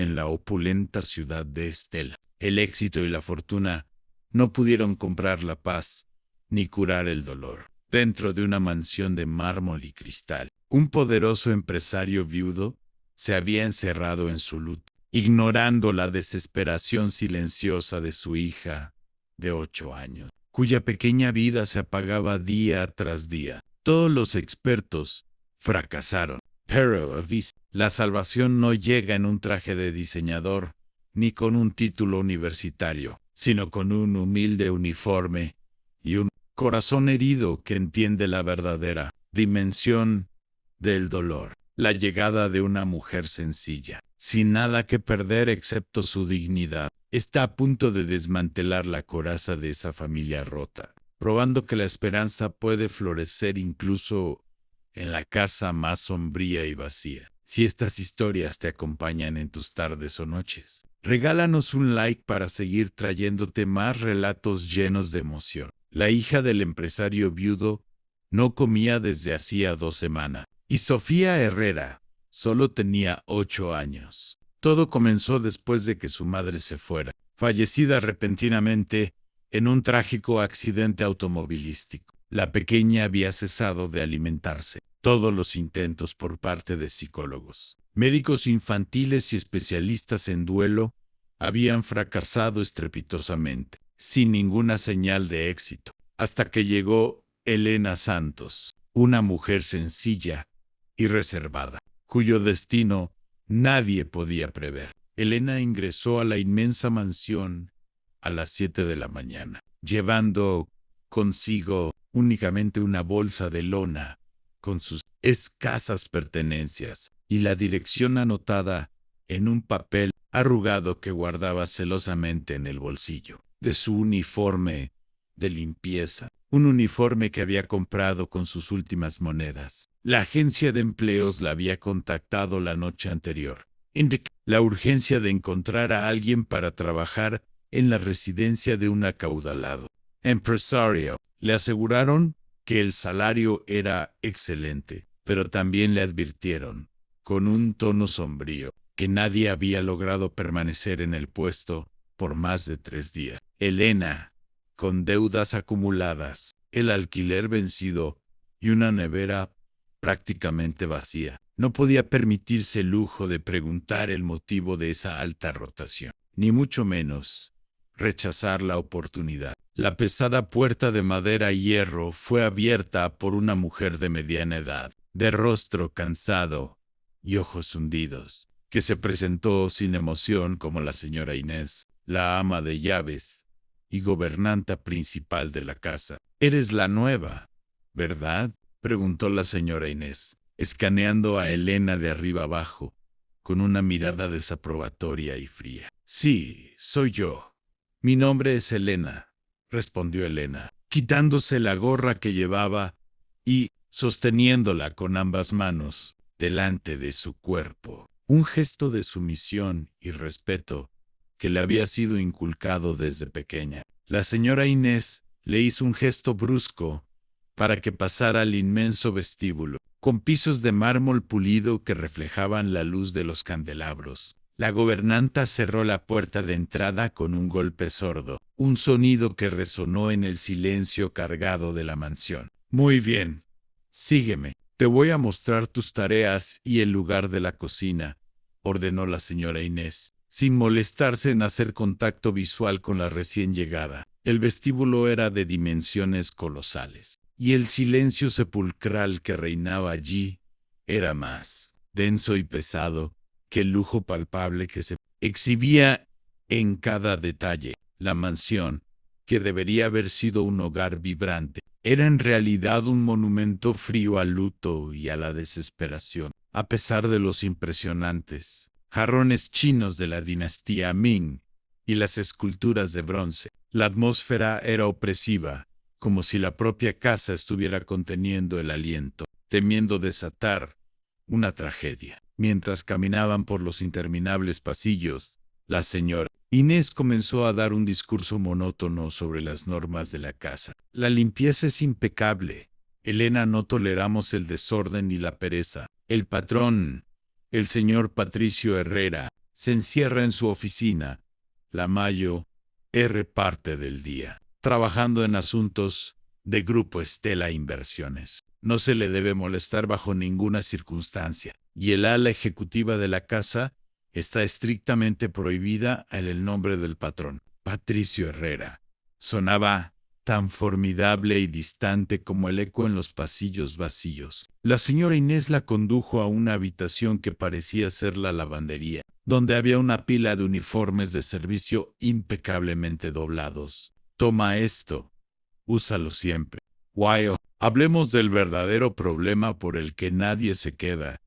en la opulenta ciudad de Estela. El éxito y la fortuna no pudieron comprar la paz ni curar el dolor. Dentro de una mansión de mármol y cristal, un poderoso empresario viudo se había encerrado en su luto, ignorando la desesperación silenciosa de su hija de 8 años, cuya pequeña vida se apagaba día tras día. Todos los expertos fracasaron, pero avisa, la salvación no llega en un traje de diseñador, ni con un título universitario, sino con un humilde uniforme y un corazón herido que entiende la verdadera dimensión del dolor. La llegada de una mujer sencilla, sin nada que perder excepto su dignidad, está a punto de desmantelar la coraza de esa familia rota, probando que la esperanza puede florecer incluso en la casa más sombría y vacía. Si estas historias te acompañan en tus tardes o noches, regálanos un like para seguir trayéndote más relatos llenos de emoción. La hija del empresario viudo no comía desde hacía 2 semanas, y Sofía Herrera solo tenía 8 años. Todo comenzó después de que su madre se fuera, fallecida repentinamente en un trágico accidente automovilístico. La pequeña había cesado de alimentarse. Todos los intentos por parte de psicólogos, médicos infantiles y especialistas en duelo habían fracasado estrepitosamente, sin ninguna señal de éxito, hasta que llegó Elena Santos, una mujer sencilla y reservada, cuyo destino nadie podía prever. Elena ingresó a la inmensa mansión a las 7 de la mañana, llevando consigo únicamente una bolsa de lona con sus escasas pertenencias y la dirección anotada en un papel arrugado que guardaba celosamente en el bolsillo de su uniforme de limpieza, un uniforme que había comprado con sus últimas monedas. La agencia de empleos la había contactado la noche anterior, indicando la urgencia de encontrar a alguien para trabajar en la residencia de un acaudalado empresario. Le aseguraron que el salario era excelente, pero también le advirtieron, con un tono sombrío, que nadie había logrado permanecer en el puesto por más de 3 días. Elena, con deudas acumuladas, el alquiler vencido y una nevera prácticamente vacía, no podía permitirse el lujo de preguntar el motivo de esa alta rotación, ni mucho menos rechazar la oportunidad. La pesada puerta de madera y hierro fue abierta por una mujer de mediana edad, de rostro cansado y ojos hundidos, que se presentó sin emoción como la señora Inés, la ama de llaves y gobernanta principal de la casa. «Eres la nueva, ¿verdad?», preguntó la señora Inés, escaneando a Elena de arriba abajo, con una mirada desaprobatoria y fría. «Sí, soy yo. Mi nombre es Elena», respondió Elena, quitándose la gorra que llevaba y sosteniéndola con ambas manos delante de su cuerpo. Un gesto de sumisión y respeto que le había sido inculcado desde pequeña. La señora Inés le hizo un gesto brusco para que pasara al inmenso vestíbulo, con pisos de mármol pulido que reflejaban la luz de los candelabros. La gobernanta cerró la puerta de entrada con un golpe sordo, un sonido que resonó en el silencio cargado de la mansión. «Muy bien, sígueme. Te voy a mostrar tus tareas y el lugar de la cocina», ordenó la señora Inés, sin molestarse en hacer contacto visual con la recién llegada. El vestíbulo era de dimensiones colosales, y el silencio sepulcral que reinaba allí era más denso y pesado que el lujo palpable que se exhibía en cada detalle. La mansión, que debería haber sido un hogar vibrante, era en realidad un monumento frío al luto y a la desesperación. A pesar de los impresionantes jarrones chinos de la dinastía Ming y las esculturas de bronce, la atmósfera era opresiva, como si la propia casa estuviera conteniendo el aliento, temiendo desatar una tragedia. Mientras caminaban por los interminables pasillos, la señora Inés comenzó a dar un discurso monótono sobre las normas de la casa. «La limpieza es impecable. Elena, no toleramos el desorden ni la pereza. El patrón, el señor Patricio Herrera, se encierra en su oficina, la Mayo R parte del día, trabajando en asuntos de Grupo Estela Inversiones. No se le debe molestar bajo ninguna circunstancia, y el ala ejecutiva de la casa está estrictamente prohibida en el nombre del patrón, Patricio Herrera. Sonaba tan formidable y distante como el eco en los pasillos vacíos. La señora Inés la condujo a una habitación que parecía ser la lavandería, donde había una pila de uniformes de servicio impecablemente doblados. Toma esto, úsalo siempre. Guayo, hablemos del verdadero problema por el que nadie se queda.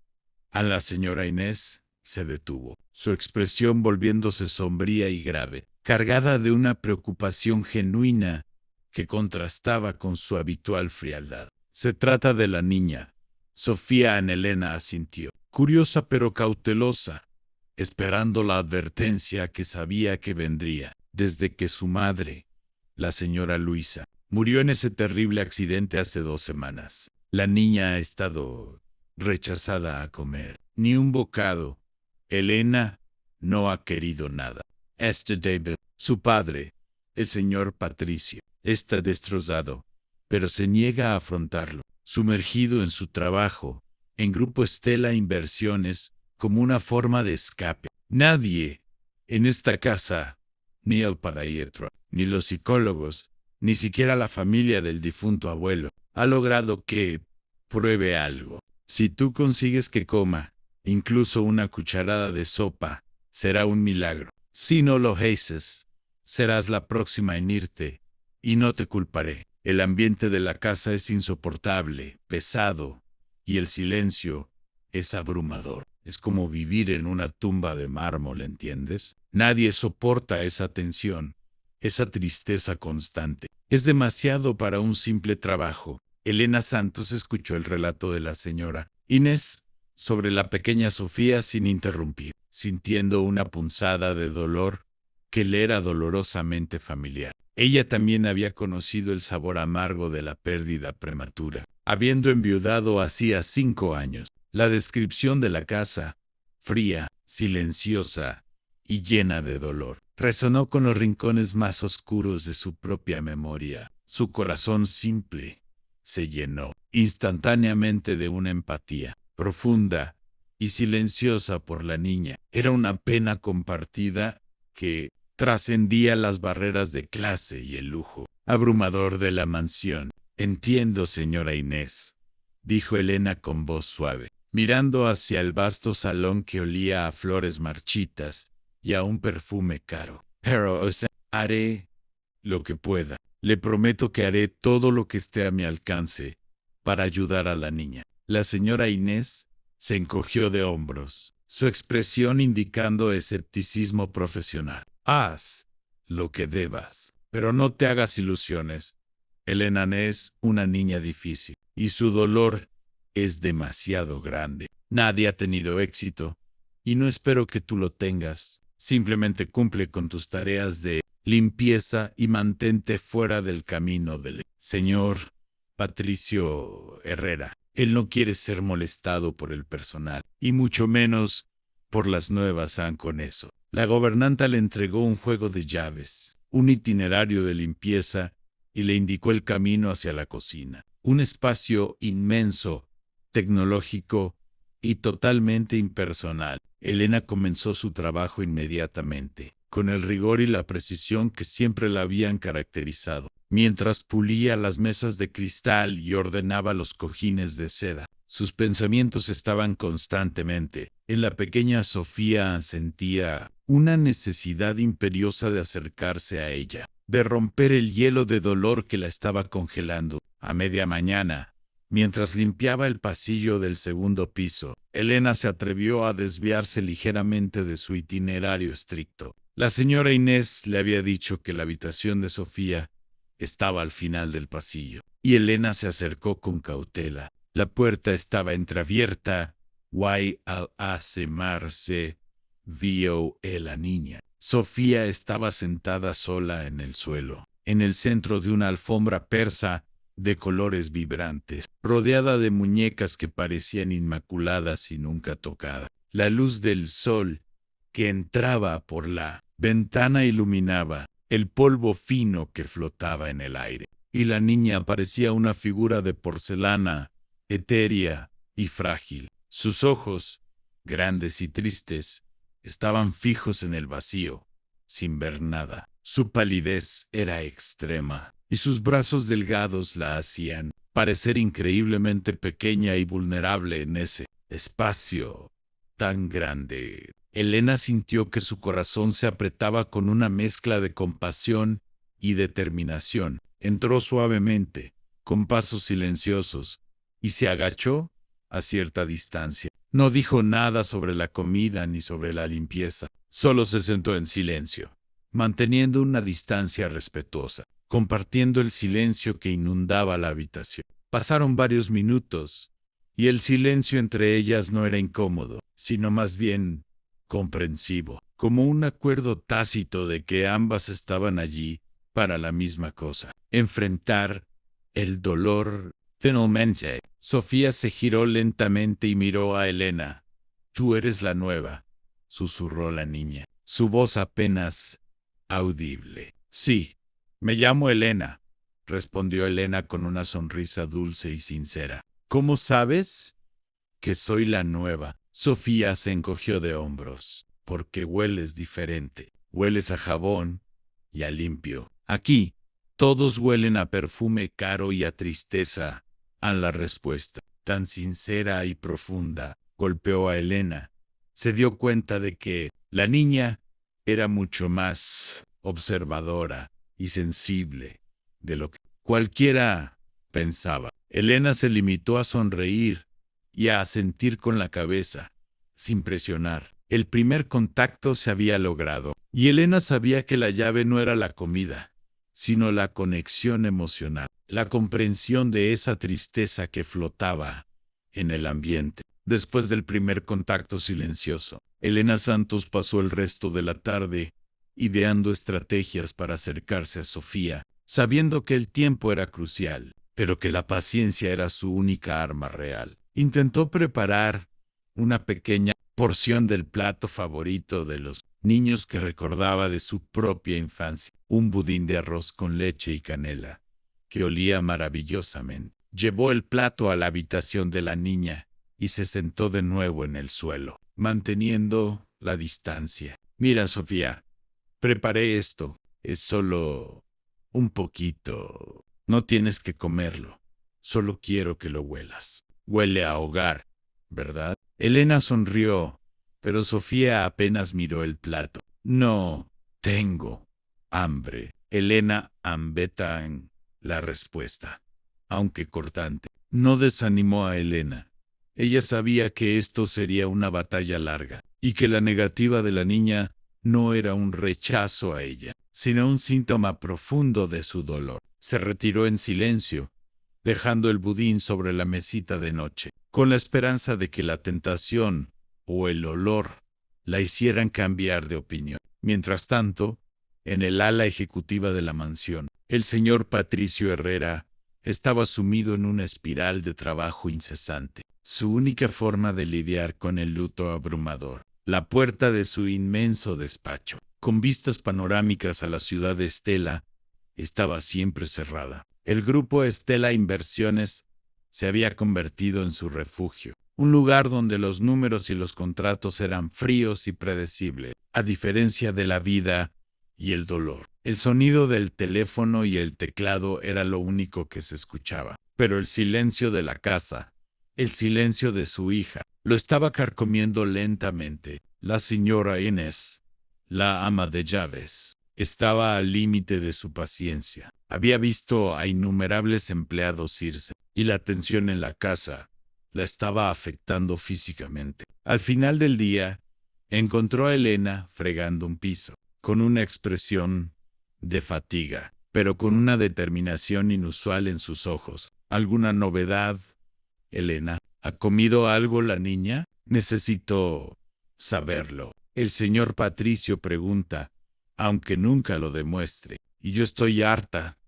A la señora Inés se detuvo, su expresión volviéndose sombría y grave, cargada de una preocupación genuina que contrastaba con su habitual frialdad. Se trata de la niña. Sofía Anelena asintió, curiosa pero cautelosa, esperando la advertencia que sabía que vendría, desde que su madre, la señora Luisa, murió en ese terrible accidente hace 2 semanas. La niña ha estado rechazada a comer, ni un bocado. Elena no ha querido nada. David, su padre, el señor Patricio, está destrozado, pero se niega a afrontarlo, sumergido en su trabajo, en Grupo Estela Inversiones, como una forma de escape. Nadie en esta casa, ni el Paraíetro, ni los psicólogos, ni siquiera la familia del difunto abuelo, ha logrado que pruebe algo. Si tú consigues que coma, incluso una cucharada de sopa, será un milagro. Si no lo haces, serás la próxima en irte, y no te culparé. El ambiente de la casa es insoportable, pesado, y el silencio es abrumador. Es como vivir en una tumba de mármol, ¿entiendes? Nadie soporta esa tensión, esa tristeza constante. Es demasiado para un simple trabajo. Elena Santos escuchó el relato de la señora Inés sobre la pequeña Sofía sin interrumpir, sintiendo una punzada de dolor que le era dolorosamente familiar. Ella también había conocido el sabor amargo de la pérdida prematura, habiendo enviudado hacía 5 años. La descripción de la casa, fría, silenciosa y llena de dolor, resonó con los rincones más oscuros de su propia memoria. Su corazón simple se llenó instantáneamente de una empatía profunda y silenciosa por la niña. Era una pena compartida que trascendía las barreras de clase y el lujo abrumador de la mansión. Entiendo, señora Inés, dijo Elena con voz suave, mirando hacia el vasto salón que olía a flores marchitas y a un perfume caro. Pero, haré lo que pueda. Le prometo que haré todo lo que esté a mi alcance para ayudar a la niña. La señora Inés se encogió de hombros, su expresión indicando escepticismo profesional. Haz lo que debas, pero no te hagas ilusiones. Elena es una niña difícil, y su dolor es demasiado grande. Nadie ha tenido éxito, y no espero que tú lo tengas. Simplemente cumple con tus tareas de limpieza y mantente fuera del camino del señor Patricio Herrera. Él no quiere ser molestado por el personal, y mucho menos por las nuevas con eso. La gobernanta le entregó un juego de llaves, un itinerario de limpieza, y le indicó el camino hacia la cocina. Un espacio inmenso, tecnológico y totalmente impersonal. Elena comenzó su trabajo inmediatamente, con el rigor y la precisión que siempre la habían caracterizado, mientras pulía las mesas de cristal y ordenaba los cojines de seda. Sus pensamientos estaban constantemente en la pequeña Sofía. Sentía una necesidad imperiosa de acercarse a ella, de romper el hielo de dolor que la estaba congelando. A media mañana, mientras limpiaba el pasillo del 2.º piso, Elena se atrevió a desviarse ligeramente de su itinerario estricto. La señora Inés le había dicho que la habitación de Sofía estaba al final del pasillo, y Elena se acercó con cautela. La puerta estaba entreabierta, y al asomarse vio a la niña. Sofía estaba sentada sola en el suelo, en el centro de una alfombra persa de colores vibrantes, rodeada de muñecas que parecían inmaculadas y nunca tocadas. La luz del sol que entraba por la ventana iluminaba el polvo fino que flotaba en el aire, y la niña parecía una figura de porcelana, etérea y frágil. Sus ojos, grandes y tristes, estaban fijos en el vacío, sin ver nada. Su palidez era extrema, y sus brazos delgados la hacían parecer increíblemente pequeña y vulnerable en ese espacio tan grande. Elena sintió que su corazón se apretaba con una mezcla de compasión y determinación. Entró suavemente, con pasos silenciosos, y se agachó a cierta distancia. No dijo nada sobre la comida ni sobre la limpieza. Solo se sentó en silencio, manteniendo una distancia respetuosa, compartiendo el silencio que inundaba la habitación. Pasaron varios minutos, y el silencio entre ellas no era incómodo, sino más bien comprensivo, como un acuerdo tácito de que ambas estaban allí para la misma cosa: enfrentar el dolor. Finalmente, Sofía se giró lentamente y miró a Elena. «Tú eres la nueva», susurró la niña, su voz apenas audible. «Sí, me llamo Elena», respondió Elena con una sonrisa dulce y sincera. «¿Cómo sabes que soy la nueva?» Sofía se encogió de hombros. «Porque hueles diferente. Hueles a jabón y a limpio. Aquí, todos huelen a perfume caro y a tristeza». A la respuesta, tan sincera y profunda, golpeó a Elena. Se dio cuenta de que la niña era mucho más observadora y sensible de lo que cualquiera pensaba. Elena se limitó a sonreír y a asentir con la cabeza, sin presionar. El primer contacto se había logrado, y Elena sabía que la llave no era la comida, sino la conexión emocional, la comprensión de esa tristeza que flotaba en el ambiente. Después del primer contacto silencioso, Elena Santos pasó el resto de la tarde ideando estrategias para acercarse a Sofía, sabiendo que el tiempo era crucial, pero que la paciencia era su única arma real. Intentó preparar una pequeña porción del plato favorito de los niños que recordaba de su propia infancia, un budín de arroz con leche y canela, que olía maravillosamente. Llevó el plato a la habitación de la niña y se sentó de nuevo en el suelo, manteniendo la distancia. «Mira, Sofía, preparé esto. Es solo un poquito. No tienes que comerlo. Solo quiero que lo huelas. Huele a hogar, ¿verdad?» Elena sonrió, pero Sofía apenas miró el plato. «No tengo hambre». Elena ambeta en la respuesta, aunque cortante. No desanimó a Elena. Ella sabía que esto sería una batalla larga, y que la negativa de la niña no era un rechazo a ella, sino un síntoma profundo de su dolor. Se retiró en silencio, dejando el budín sobre la mesita de noche, con la esperanza de que la tentación o el olor la hicieran cambiar de opinión. Mientras tanto, en el ala ejecutiva de la mansión, el señor Patricio Herrera estaba sumido en una espiral de trabajo incesante. Su única forma de lidiar con el luto abrumador, la puerta de su inmenso despacho, con vistas panorámicas a la ciudad de Estela, estaba siempre cerrada. El grupo Estela Inversiones se había convertido en su refugio, un lugar donde los números y los contratos eran fríos y predecibles, a diferencia de la vida y el dolor. El sonido del teléfono y el teclado era lo único que se escuchaba, pero el silencio de la casa, el silencio de su hija, lo estaba carcomiendo lentamente. La señora Inés, la ama de llaves, estaba al límite de su paciencia. Había visto a innumerables empleados irse, y la tensión en la casa la estaba afectando físicamente. Al final del día, encontró a Elena fregando un piso, con una expresión de fatiga, pero con una determinación inusual en sus ojos. «¿Alguna novedad, Elena? ¿Ha comido algo la niña? Necesito saberlo». El señor Patricio pregunta, aunque nunca lo demuestre, y yo estoy harta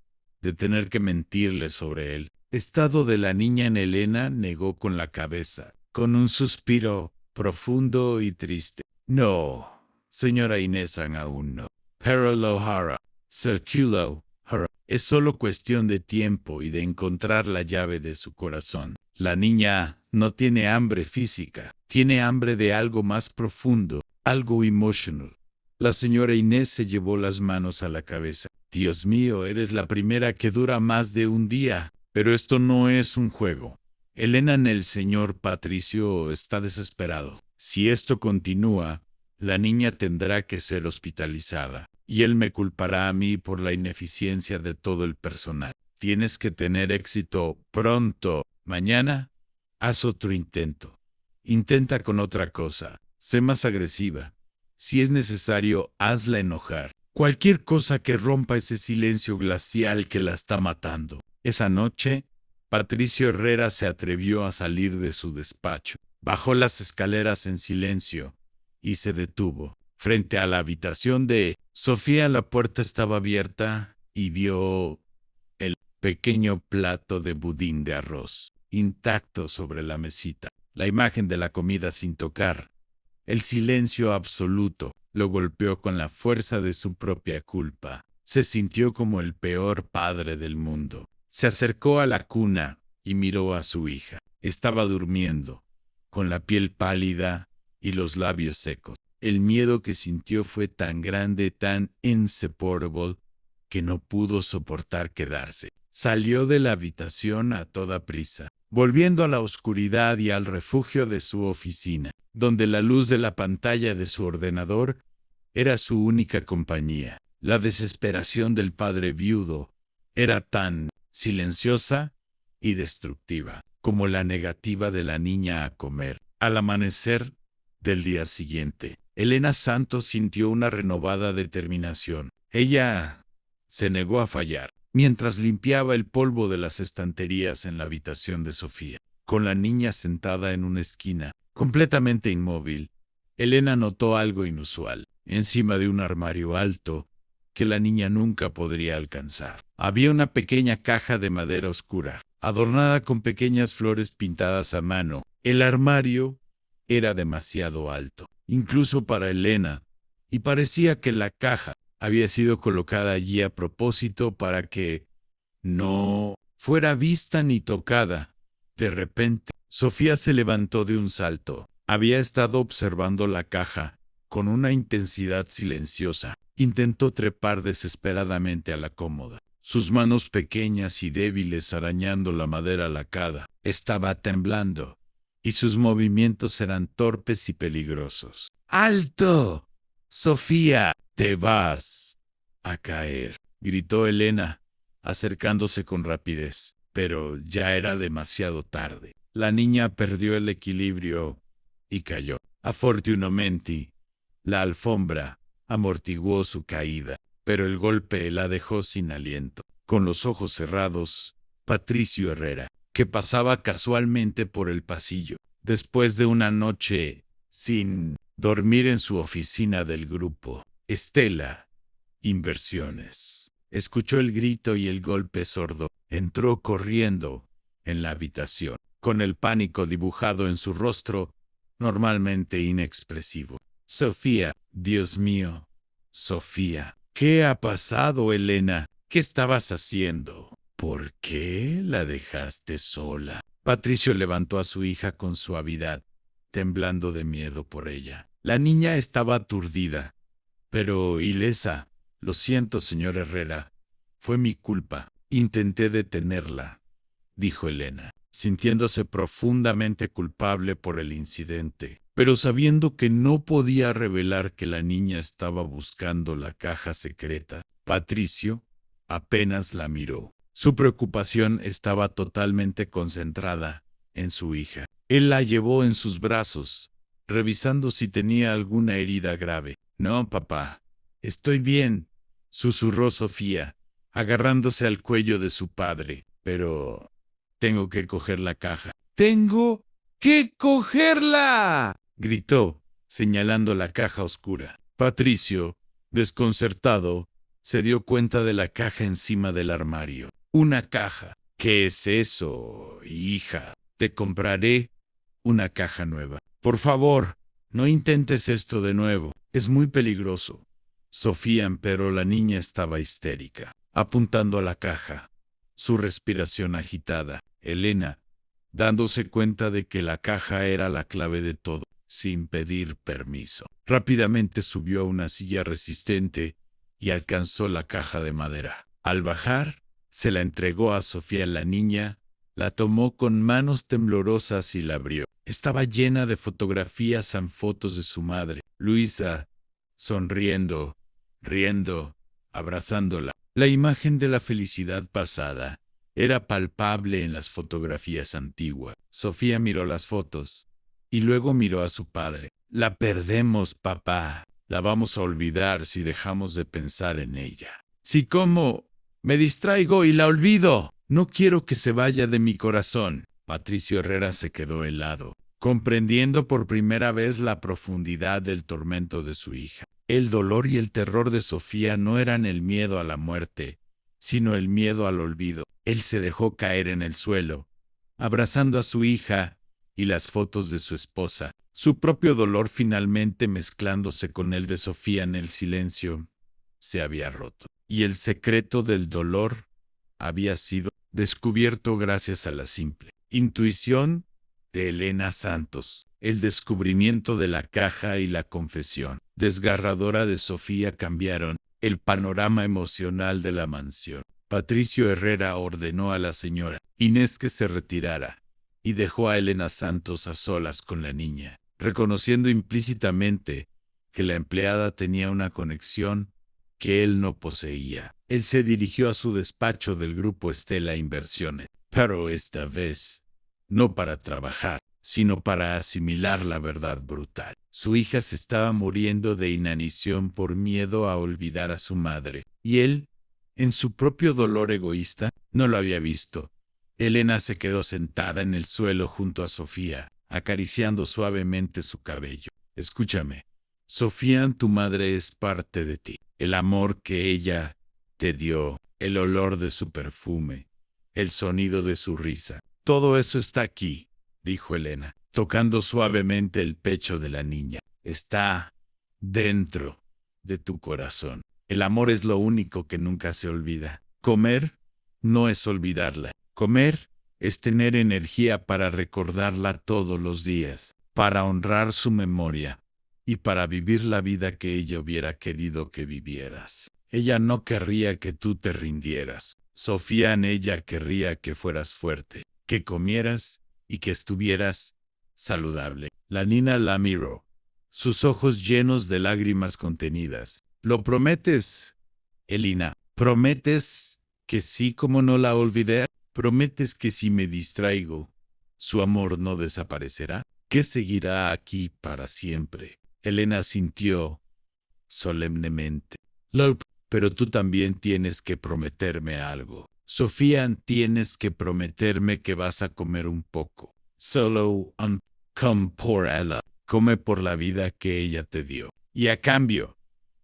de tener que mentirle sobre él. Estado de la niña en Elena negó con la cabeza, con un suspiro profundo y triste. «No, Señora Inés aún no. Pero lo hará. Circulo hará. Es solo cuestión de tiempo y de encontrar la llave de su corazón. La niña no tiene hambre física, tiene hambre de algo más profundo, algo emotional. La señora Inés se llevó las manos a la cabeza. Dios mío, eres la primera que dura más de un día. Pero esto no es un juego. Elena, el señor Patricio está desesperado. Si esto continúa, la niña tendrá que ser hospitalizada. Y él me culpará a mí por la ineficiencia de todo el personal. Tienes que tener éxito pronto. Mañana, haz otro intento. Intenta con otra cosa. Sé más agresiva. Si es necesario, hazla enojar. Cualquier cosa que rompa ese silencio glacial que la está matando. Esa noche, Patricio Herrera se atrevió a salir de su despacho. Bajó las escaleras en silencio y se detuvo. Frente a la habitación de Sofía, la puerta estaba abierta y vio el pequeño plato de budín de arroz, intacto sobre la mesita. La imagen de la comida sin tocar. El silencio absoluto lo golpeó con la fuerza de su propia culpa. Se sintió como el peor padre del mundo. Se acercó a la cuna y miró a su hija. Estaba durmiendo, con la piel pálida y los labios secos. El miedo que sintió fue tan grande, tan insupportable, que no pudo soportar quedarse. Salió de la habitación a toda prisa, volviendo a la oscuridad y al refugio de su oficina, donde la luz de la pantalla de su ordenador era su única compañía. La desesperación del padre viudo era tan silenciosa y destructiva como la negativa de la niña a comer. Al amanecer del día siguiente, Elena Santos sintió una renovada determinación. Ella se negó a fallar, mientras limpiaba el polvo de las estanterías en la habitación de Sofía. Con la niña sentada en una esquina, completamente inmóvil, Elena notó algo inusual. Encima de un armario alto, que la niña nunca podría alcanzar, había una pequeña caja de madera oscura, adornada con pequeñas flores pintadas a mano. El armario era demasiado alto, incluso para Elena, y parecía que la caja había sido colocada allí a propósito para que no fuera vista ni tocada. De repente, Sofía se levantó de un salto. Había estado observando la caja con una intensidad silenciosa. Intentó trepar desesperadamente a la cómoda. Sus manos pequeñas y débiles arañando la madera lacada. Estaba temblando, y sus movimientos eran torpes y peligrosos. ¡Alto! Sofía, te vas a caer, gritó Elena, acercándose con rapidez. Pero ya era demasiado tarde. La niña perdió el equilibrio y cayó. Afortunadamente, la alfombra amortiguó su caída, pero el golpe la dejó sin aliento. Con los ojos cerrados, Patricio Herrera, que pasaba casualmente por el pasillo, después de una noche sin dormir en su oficina del grupo Estela Inversiones, escuchó el grito y el golpe sordo. Entró corriendo en la habitación, con el pánico dibujado en su rostro, normalmente inexpresivo. Sofía, Dios mío. Sofía, ¿qué ha pasado, Elena? ¿Qué estabas haciendo? ¿Por qué la dejaste sola? Patricio levantó a su hija con suavidad, temblando de miedo por ella. La niña estaba aturdida, pero ilesa. Lo siento, señor Herrera. Fue mi culpa. Intenté detenerla, dijo Elena, sintiéndose profundamente culpable por el incidente, pero sabiendo que no podía revelar que la niña estaba buscando la caja secreta. Patricio apenas la miró. Su preocupación estaba totalmente concentrada en su hija. Él la llevó en sus brazos, revisando si tenía alguna herida grave. No, papá, estoy bien, susurró Sofía, agarrándose al cuello de su padre. Pero tengo que coger la caja. ¡Tengo que cogerla!, gritó, señalando la caja oscura. Patricio, desconcertado, se dio cuenta de la caja encima del armario. Una caja. ¿Qué es eso, hija? Te compraré una caja nueva. Por favor, no intentes esto de nuevo. Es muy peligroso. Sofía, pero la niña estaba histérica, apuntando a la caja, su respiración agitada. Elena, dándose cuenta de que la caja era la clave de todo, sin pedir permiso, rápidamente subió a una silla resistente y alcanzó la caja de madera. Al bajar, se la entregó a Sofía. La niña la tomó con manos temblorosas y la abrió. Estaba llena de fotografías y fotos de su madre, Luisa, sonriendo, riendo, abrazándola. La imagen de la felicidad pasada era palpable en las fotografías antiguas. Sofía miró las fotos y luego miró a su padre. La perdemos, papá. La vamos a olvidar si dejamos de pensar en ella. Si como me distraigo y la olvido. No quiero que se vaya de mi corazón. Patricio Herrera se quedó helado, comprendiendo por primera vez la profundidad del tormento de su hija. El dolor y el terror de Sofía no eran el miedo a la muerte, sino el miedo al olvido. Él se dejó caer en el suelo, abrazando a su hija y las fotos de su esposa, su propio dolor finalmente mezclándose con el de Sofía. En el silencio se había roto, y el secreto del dolor había sido descubierto gracias a la simple intuición de Elena Santos. El descubrimiento de la caja y la confesión desgarradora de Sofía cambiaron el panorama emocional de la mansión. Patricio Herrera ordenó a la señora Inés que se retirara y dejó a Elena Santos a solas con la niña, reconociendo implícitamente que la empleada tenía una conexión que él no poseía. Él se dirigió a su despacho del grupo Estela Inversiones, pero esta vez no para trabajar, sino para asimilar la verdad brutal. Su hija se estaba muriendo de inanición por miedo a olvidar a su madre, y él, en su propio dolor egoísta, no lo había visto. Elena se quedó sentada en el suelo junto a Sofía, acariciando suavemente su cabello. Escúchame, Sofía, tu madre es parte de ti. El amor que ella te dio, el olor de su perfume, el sonido de su risa. Todo eso está aquí, dijo Elena, tocando suavemente el pecho de la niña. Está dentro de tu corazón. El amor es lo único que nunca se olvida. Comer no es olvidarla. Comer es tener energía para recordarla todos los días, para honrar su memoria y para vivir la vida que ella hubiera querido que vivieras. Ella no querría que tú te rindieras. Sofía, en ella querría que fueras fuerte, que comieras y que estuvieras saludable. La niña la miró, sus ojos llenos de lágrimas contenidas. ¿Lo prometes, Elena? ¿Prometes que sí como no la olvidé? ¿Prometes que si me distraigo, su amor no desaparecerá? ¿Que seguirá aquí para siempre? Elena sintió solemnemente. Pero tú también tienes que prometerme algo. Sofía, tienes que prometerme que vas a comer un poco. Solo come por ella. Come por la vida que ella te dio. Y a cambio,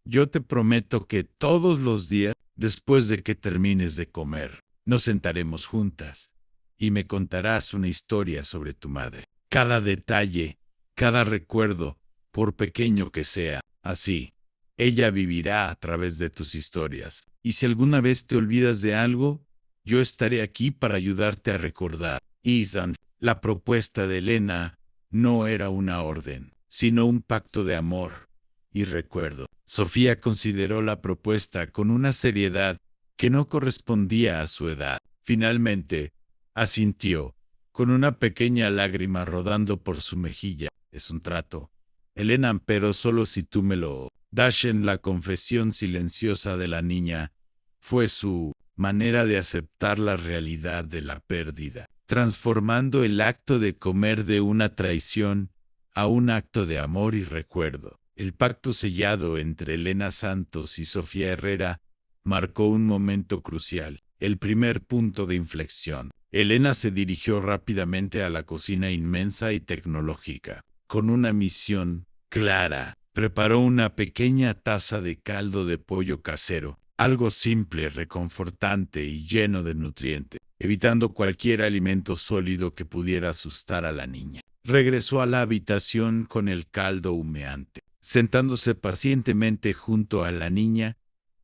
yo te prometo que todos los días, después de que termines de comer, nos sentaremos juntas y me contarás una historia sobre tu madre. Cada detalle, cada recuerdo, por pequeño que sea, así. Ella vivirá a través de tus historias. Y si alguna vez te olvidas de algo, yo estaré aquí para ayudarte a recordar. Isan, la propuesta de Elena no era una orden, sino un pacto de amor y recuerdo. Sofía consideró la propuesta con una seriedad que no correspondía a su edad. Finalmente, asintió, con una pequeña lágrima rodando por su mejilla. Es un trato, Elena, pero solo si tú me lo das. En la confesión silenciosa de la niña fue su manera de aceptar la realidad de la pérdida, transformando el acto de comer de una traición a un acto de amor y recuerdo. El pacto sellado entre Elena Santos y Sofía Herrera marcó un momento crucial, el primer punto de inflexión. Elena se dirigió rápidamente a la cocina inmensa y tecnológica, con una misión clara. Preparó una pequeña taza de caldo de pollo casero, algo simple, reconfortante y lleno de nutrientes, evitando cualquier alimento sólido que pudiera asustar a la niña. Regresó a la habitación con el caldo humeante. Sentándose pacientemente junto a la niña,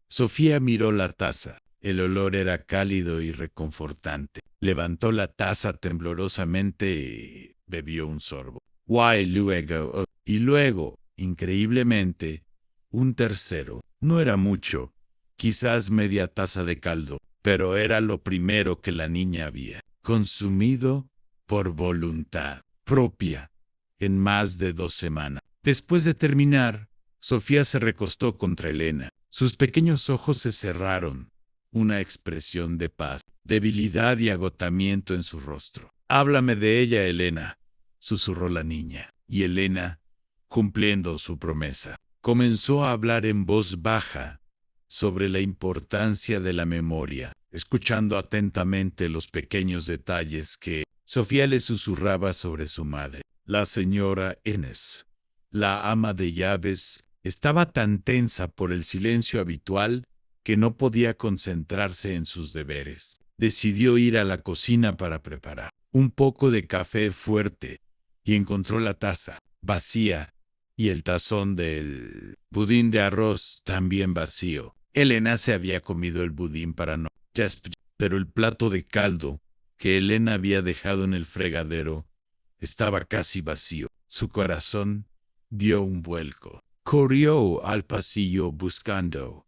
Sofía miró la taza. El olor era cálido y reconfortante. Levantó la taza temblorosamente y bebió un sorbo. Y luego, increíblemente, un tercero. No era mucho, quizás media taza de caldo, pero era lo primero que la niña había consumido por voluntad propia en más de 2 semanas. Después de terminar, Sofía se recostó contra Elena. Sus pequeños ojos se cerraron, una expresión de paz, debilidad y agotamiento en su rostro. Háblame de ella, Elena, susurró la niña. Y Elena, cumpliendo su promesa, comenzó a hablar en voz baja sobre la importancia de la memoria, escuchando atentamente los pequeños detalles que Sofía le susurraba sobre su madre. La señora Inés, la ama de llaves, estaba tan tensa por el silencio habitual que no podía concentrarse en sus deberes. Decidió ir a la cocina para preparar un poco de café fuerte y encontró la taza vacía y el tazón del budín de arroz también vacío. Elena se había comido el budín para no, pero el plato de caldo que Elena había dejado en el fregadero estaba casi vacío. Su corazón dio un vuelco. Corrió al pasillo buscando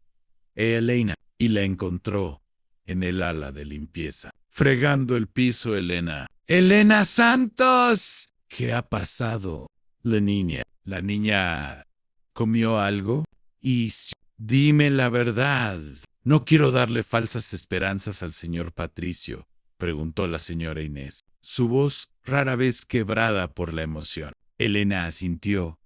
a Elena y la encontró en el ala de limpieza, fregando el piso. ¡Elena Santos! ¿Qué ha pasado? La niña comió algo y dime la verdad. No quiero darle falsas esperanzas al señor Patricio, preguntó la señora Inés, su voz rara vez quebrada por la emoción. Elena asintió,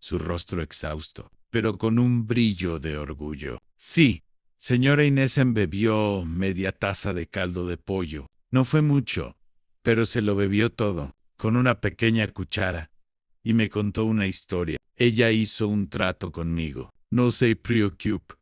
su rostro exhausto, pero con un brillo de orgullo. Sí, señora Inés embebió media taza de caldo de pollo. No fue mucho, pero se lo bebió todo, con una pequeña cuchara, y me contó una historia. Ella hizo un trato conmigo. No se preocupe,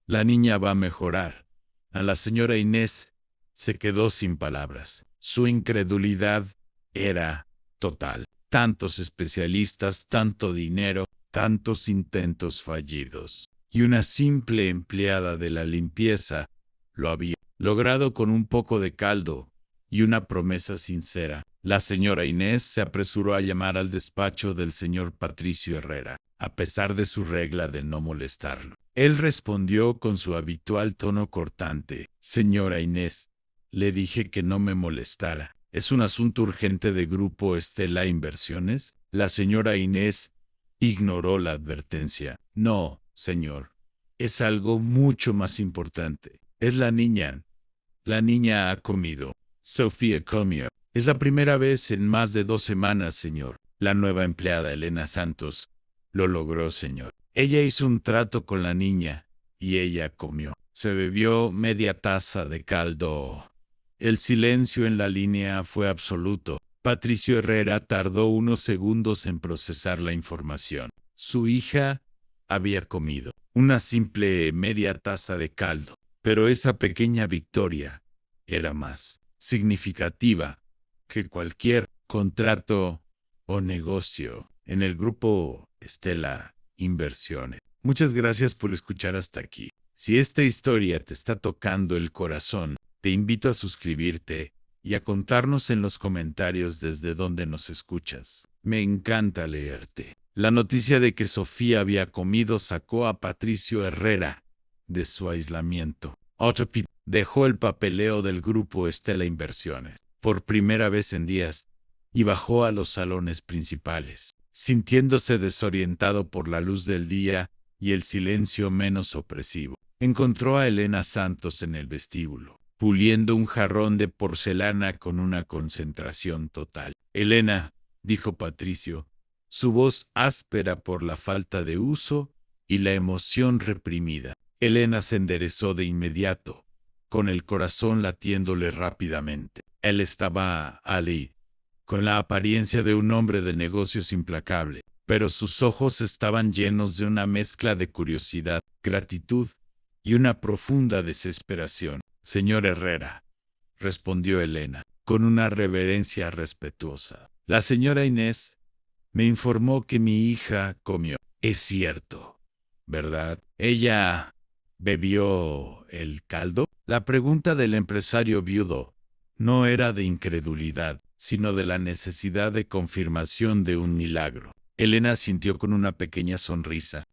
la niña va a mejorar. A la señora Inés se quedó sin palabras. Su incredulidad era total. Tantos especialistas, tanto dinero, tantos intentos fallidos. Y una simple empleada de la limpieza lo había logrado con un poco de caldo y una promesa sincera. La señora Inés se apresuró a llamar al despacho del señor Patricio Herrera, a pesar de su regla de no molestarlo. Él respondió con su habitual tono cortante. Señora Inés, le dije que no me molestara. ¿Es un asunto urgente de Grupo Estela Inversiones? La señora Inés ignoró la advertencia. No, señor. Es algo mucho más importante. Es la niña. La niña ha comido. Sofía comió. Es la primera vez en más de 2 semanas, señor. La nueva empleada, Elena Santos, lo logró, señor. Ella hizo un trato con la niña y ella comió. Se bebió media taza de caldo. El silencio en la línea fue absoluto. Patricio Herrera tardó unos segundos en procesar la información. Su hija había comido una simple media taza de caldo, pero esa pequeña victoria era más significativa que cualquier contrato o negocio en el grupo Estela Inversiones. Muchas gracias por escuchar hasta aquí. Si esta historia te está tocando el corazón, te invito a suscribirte y a contarnos en los comentarios desde donde nos escuchas. Me encanta leerte. La noticia de que Sofía había comido sacó a Patricio Herrera de su aislamiento. Dejó el papeleo del grupo Estela Inversiones por primera vez en días y bajó a los salones principales, sintiéndose desorientado por la luz del día y el silencio menos opresivo. Encontró a Elena Santos en el vestíbulo, puliendo un jarrón de porcelana con una concentración total. Elena, dijo Patricio, su voz áspera por la falta de uso y la emoción reprimida. Elena se enderezó de inmediato, con el corazón latiéndole rápidamente. Él estaba allí, con la apariencia de un hombre de negocios implacable, pero sus ojos estaban llenos de una mezcla de curiosidad, gratitud y una profunda desesperación. Señor Herrera, respondió Elena, con una reverencia respetuosa. La señora Inés me informó que mi hija comió. Es cierto, ¿verdad? Ella bebió el caldo. La pregunta del empresario viudo no era de incredulidad, sino de la necesidad de confirmación de un milagro. Elena sintió con una pequeña sonrisa.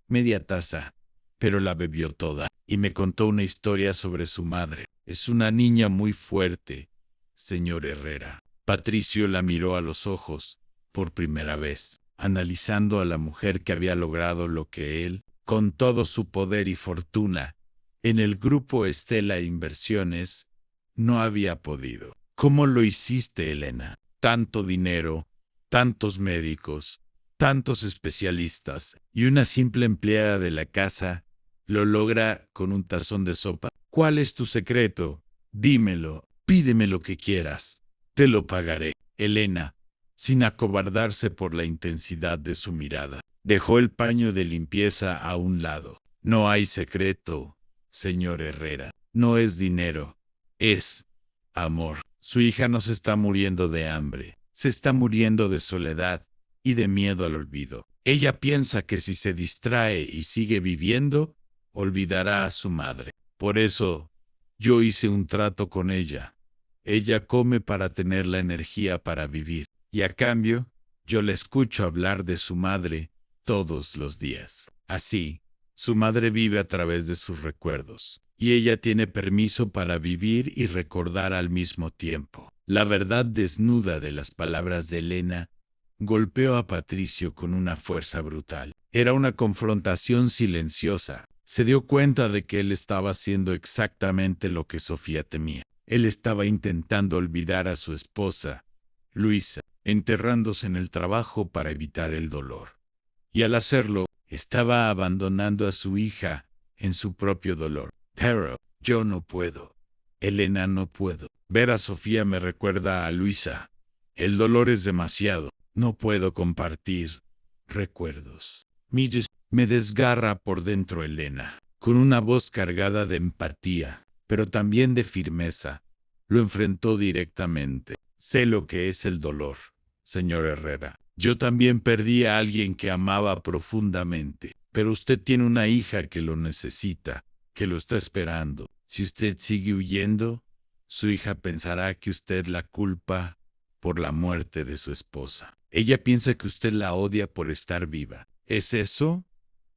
Media taza, pero la bebió toda, y me contó una historia sobre su madre. Es una niña muy fuerte, señor Herrera. Patricio la miró a los ojos, por primera vez, analizando a la mujer que había logrado lo que él, con todo su poder y fortuna, en el grupo Estela Inversiones, no había podido. ¿Cómo lo hiciste, Elena? Tanto dinero, tantos médicos, tantos especialistas, y una simple empleada de la casa lo logra con un tazón de sopa. ¿Cuál es tu secreto? Dímelo, pídeme lo que quieras. Te lo pagaré. Elena, sin acobardarse por la intensidad de su mirada, dejó el paño de limpieza a un lado. No hay secreto, señor Herrera. No es dinero. Es amor. Su hija no se está muriendo de hambre. Se está muriendo de soledad y de miedo al olvido. Ella piensa que si se distrae y sigue viviendo, olvidará a su madre. Por eso, yo hice un trato con ella. Ella come para tener la energía para vivir, y a cambio, yo le escucho hablar de su madre todos los días. Así, su madre vive a través de sus recuerdos, y ella tiene permiso para vivir y recordar al mismo tiempo. La verdad desnuda de las palabras de Elena golpeó a Patricio con una fuerza brutal. Era una confrontación silenciosa. Se dio cuenta de que él estaba haciendo exactamente lo que Sofía temía. Él estaba intentando olvidar a su esposa, Luisa, enterrándose en el trabajo para evitar el dolor. Y al hacerlo, estaba abandonando a su hija en su propio dolor. Pero yo no puedo. Elena, no puedo. Ver a Sofía me recuerda a Luisa. El dolor es demasiado. No puedo compartir recuerdos. Me desgarra por dentro Elena, con una voz cargada de empatía, pero también de firmeza. Lo enfrentó directamente. Sé lo que es el dolor, señor Herrera. Yo también perdí a alguien que amaba profundamente, pero usted tiene una hija que lo necesita, que lo está esperando. Si usted sigue huyendo, su hija pensará que usted la culpa por la muerte de su esposa. Ella piensa que usted la odia por estar viva. ¿Es eso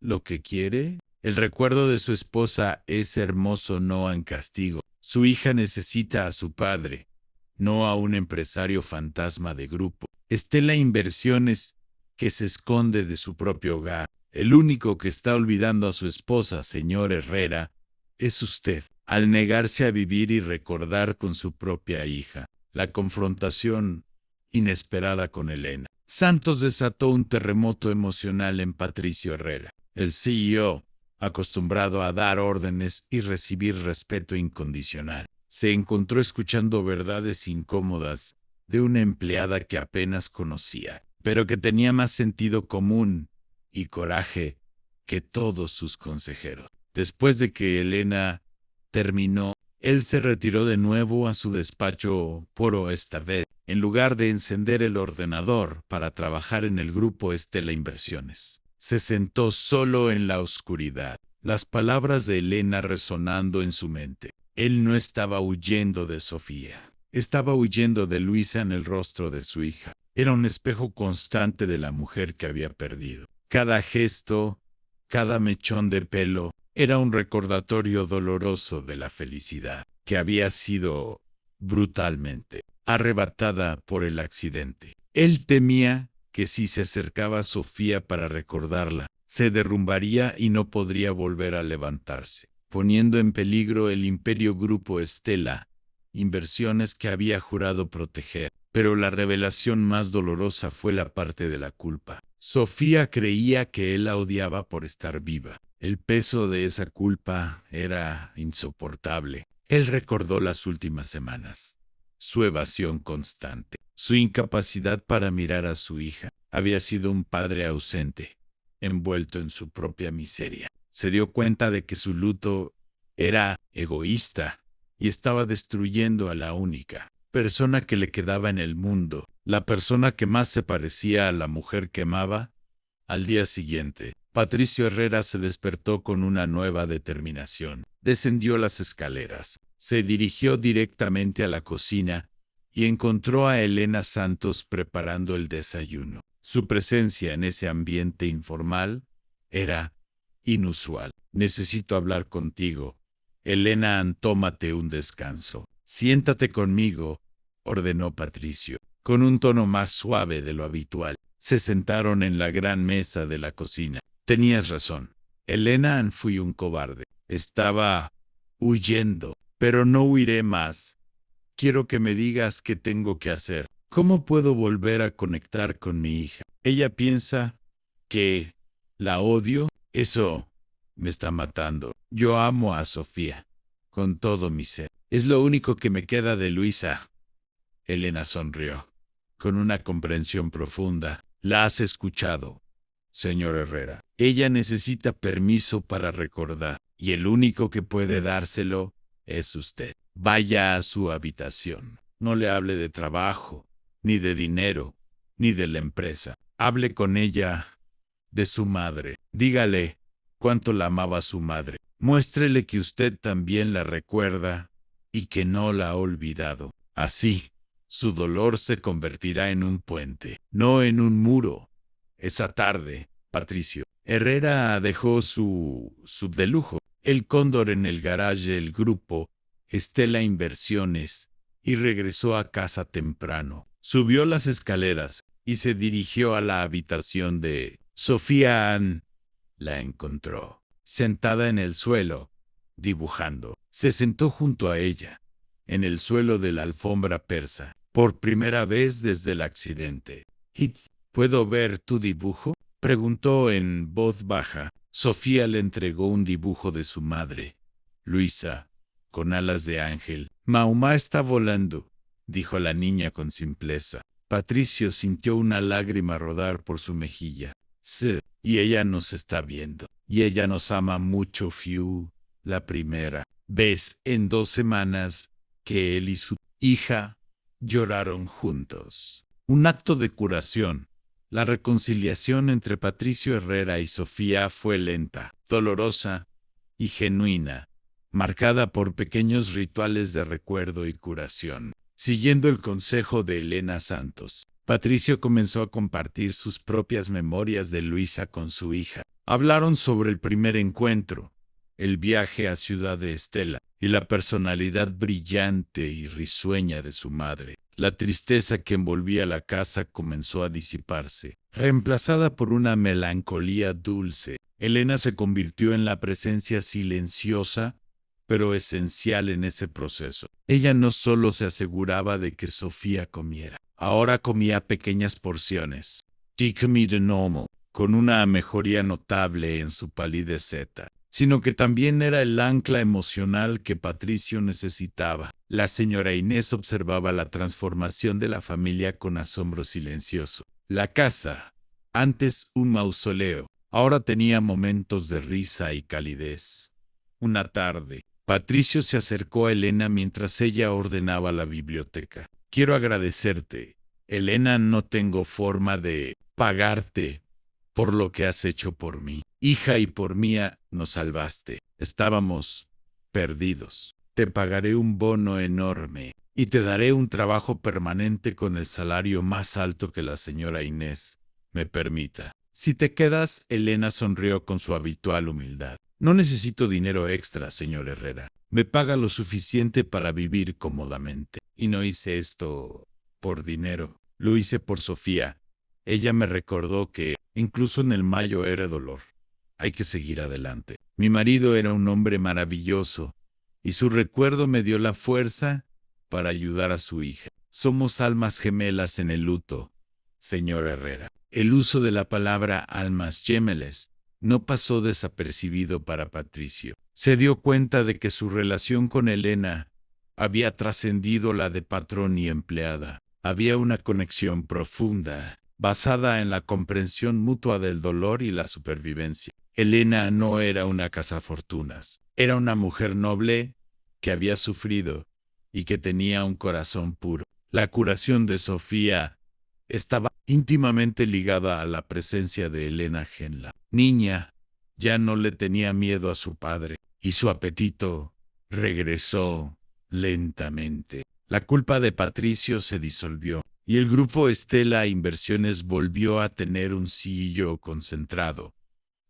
lo que quiere? El recuerdo de su esposa es hermoso, no en castigo. Su hija necesita a su padre, no a un empresario fantasma de grupo. Estela Inversiones, que se esconde de su propio hogar. El único que está olvidando a su esposa, señor Herrera, es usted, al negarse a vivir y recordar con su propia hija. La confrontación inesperada con Elena. Santos desató un terremoto emocional en Patricio Herrera. El CEO, acostumbrado a dar órdenes y recibir respeto incondicional, se encontró escuchando verdades incómodas de una empleada que apenas conocía, pero que tenía más sentido común y coraje que todos sus consejeros. Después de que Elena terminó, él se retiró de nuevo a su despacho, pero esta vez, en lugar de encender el ordenador para trabajar en el grupo Estela Inversiones, se sentó solo en la oscuridad, las palabras de Elena resonando en su mente. Él no estaba huyendo de Sofía, estaba huyendo de Luisa en el rostro de su hija. Era un espejo constante de la mujer que había perdido. Cada gesto, cada mechón de pelo, era un recordatorio doloroso de la felicidad que había sido brutalmente arrebatada por el accidente. Él temía que si se acercaba a Sofía para recordarla, se derrumbaría y no podría volver a levantarse, poniendo en peligro el imperio Grupo Estela, Inversiones que había jurado proteger. Pero la revelación más dolorosa fue la parte de la culpa. Sofía creía que él la odiaba por estar viva. El peso de esa culpa era insoportable. Él recordó las últimas semanas, su evasión constante, su incapacidad para mirar a su hija. Había sido un padre ausente, envuelto en su propia miseria. Se dio cuenta de que su luto era egoísta y estaba destruyendo a la única persona que le quedaba en el mundo, la persona que más se parecía a la mujer que amaba Al día siguiente, Patricio Herrera se despertó con una nueva determinación. Descendió las escaleras, se dirigió directamente a la cocina y encontró a Elena Santos preparando el desayuno. Su presencia en ese ambiente informal era inusual. Necesito hablar contigo. Elena, tómate un descanso. Siéntate conmigo, ordenó Patricio, con un tono más suave de lo habitual. Se sentaron en la gran mesa de la cocina. Tenías razón. Elena, fui un cobarde. Estaba huyendo, pero no huiré más. Quiero que me digas qué tengo que hacer. ¿Cómo puedo volver a conectar con mi hija? Ella piensa que la odio. Eso me está matando. Yo amo a Sofía con todo mi ser. Es lo único que me queda de Luisa. Elena sonrió con una comprensión profunda. La has escuchado, señor Herrera. Ella necesita permiso para recordar, y el único que puede dárselo es usted. Vaya a su habitación. No le hable de trabajo, ni de dinero, ni de la empresa. Hable con ella de su madre. Dígale cuánto la amaba su madre. Muéstrele que usted también la recuerda y que no la ha olvidado. Así, su dolor se convertirá en un puente, no en un muro. Esa tarde, Patricio Herrera dejó su de lujo, el Cóndor, en el garaje del grupo Estela Inversiones, y regresó a casa temprano. Subió las escaleras y se dirigió a la habitación de Sofía Ann. La encontró sentada en el suelo, dibujando. Se sentó junto a ella, en el suelo de la alfombra persa, por primera vez desde el accidente. ¿Y puedo ver tu dibujo?, preguntó en voz baja. Sofía le entregó un dibujo de su madre, Luisa, con alas de ángel. Mahoma está volando, dijo la niña con simpleza. Patricio sintió una lágrima rodar por su mejilla. Sí, y ella nos está viendo. Y ella nos ama mucho, Fiu. La primera vez en 2 semanas que él y su hija lloraron juntos. Un acto de curación. La reconciliación entre Patricio Herrera y Sofía fue lenta, dolorosa y genuina, marcada por pequeños rituales de recuerdo y curación. Siguiendo el consejo de Elena Santos, Patricio comenzó a compartir sus propias memorias de Luisa con su hija. Hablaron sobre el primer encuentro, el viaje a Ciudad de Estela y la personalidad brillante y risueña de su madre. La tristeza que envolvía la casa comenzó a disiparse, reemplazada por una melancolía dulce. Elena se convirtió en la presencia silenciosa pero esencial en ese proceso. Ella no solo se aseguraba de que Sofía comiera, ahora comía pequeñas porciones. She comía normal, con una mejoría notable en su palidez, sino que también era el ancla emocional que Patricio necesitaba. La señora Inés observaba la transformación de la familia con asombro silencioso. La casa, antes un mausoleo, ahora tenía momentos de risa y calidez. Una tarde, Patricio se acercó a Elena mientras ella ordenaba la biblioteca. Quiero agradecerte, Elena. No tengo forma de pagarte por lo que has hecho por mí. Hija, y por mía nos salvaste. Estábamos perdidos. Te pagaré un bono enorme y te daré un trabajo permanente con el salario más alto que la señora Inés me permita. Si te quedas, Elena sonrió con su habitual humildad. No necesito dinero extra, señor Herrera. Me paga lo suficiente para vivir cómodamente. Y no hice esto por dinero. Lo hice por Sofía. Ella me recordó que, incluso en el mayo, era dolor. Hay que seguir adelante. Mi marido era un hombre maravilloso, y su recuerdo me dio la fuerza para ayudar a su hija. Somos almas gemelas en el luto, señor Herrera. El uso de la palabra almas gemelas no pasó desapercibido para Patricio. Se dio cuenta de que su relación con Elena había trascendido la de patrón y empleada. Había una conexión profunda, basada en la comprensión mutua del dolor y la supervivencia. Elena no era una cazafortunas. Era una mujer noble que había sufrido y que tenía un corazón puro. La curación de Sofía estaba íntimamente ligada a la presencia de Elena Genla. Niña, ya no le tenía miedo a su padre, y su apetito regresó lentamente. La culpa de Patricio se disolvió, y el grupo Estela Inversiones volvió a tener un CEO concentrado,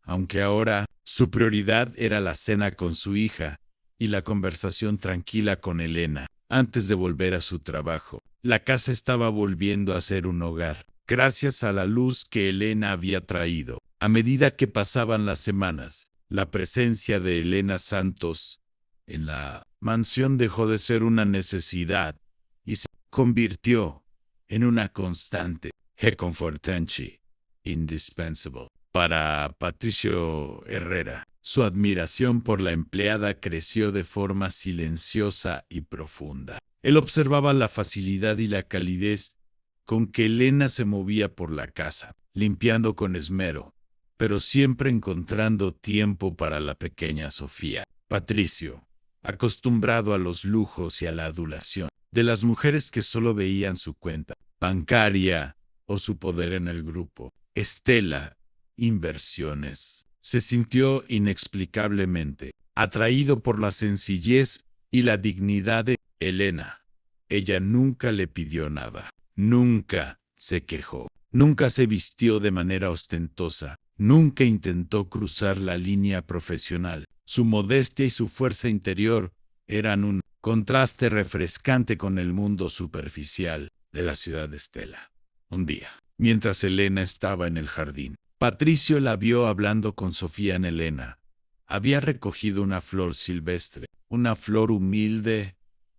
aunque ahora su prioridad era la cena con su hija y la conversación tranquila con Elena antes de volver a su trabajo. La casa estaba volviendo a ser un hogar, gracias a la luz que Elena había traído. A medida que pasaban las semanas, la presencia de Elena Santos en la mansión dejó de ser una necesidad y se convirtió en una constante, reconfortante, indispensable. Para Patricio Herrera, su admiración por la empleada creció de forma silenciosa y profunda. Él observaba la facilidad y la calidez con que Elena se movía por la casa, limpiando con esmero, pero siempre encontrando tiempo para la pequeña Sofía. Patricio, acostumbrado a los lujos y a la adulación de las mujeres que solo veían su cuenta bancaria o su poder en el grupo Estela Inversiones, se sintió inexplicablemente atraído por la sencillez y la dignidad de Elena. Ella nunca le pidió nada, nunca se quejó, nunca se vistió de manera ostentosa, nunca intentó cruzar la línea profesional. Su modestia y su fuerza interior eran un contraste refrescante con el mundo superficial de la ciudad de Estela. Un día, mientras Elena estaba en el jardín, Patricio la vio hablando con Sofía en Elena. Había recogido una flor silvestre, una flor humilde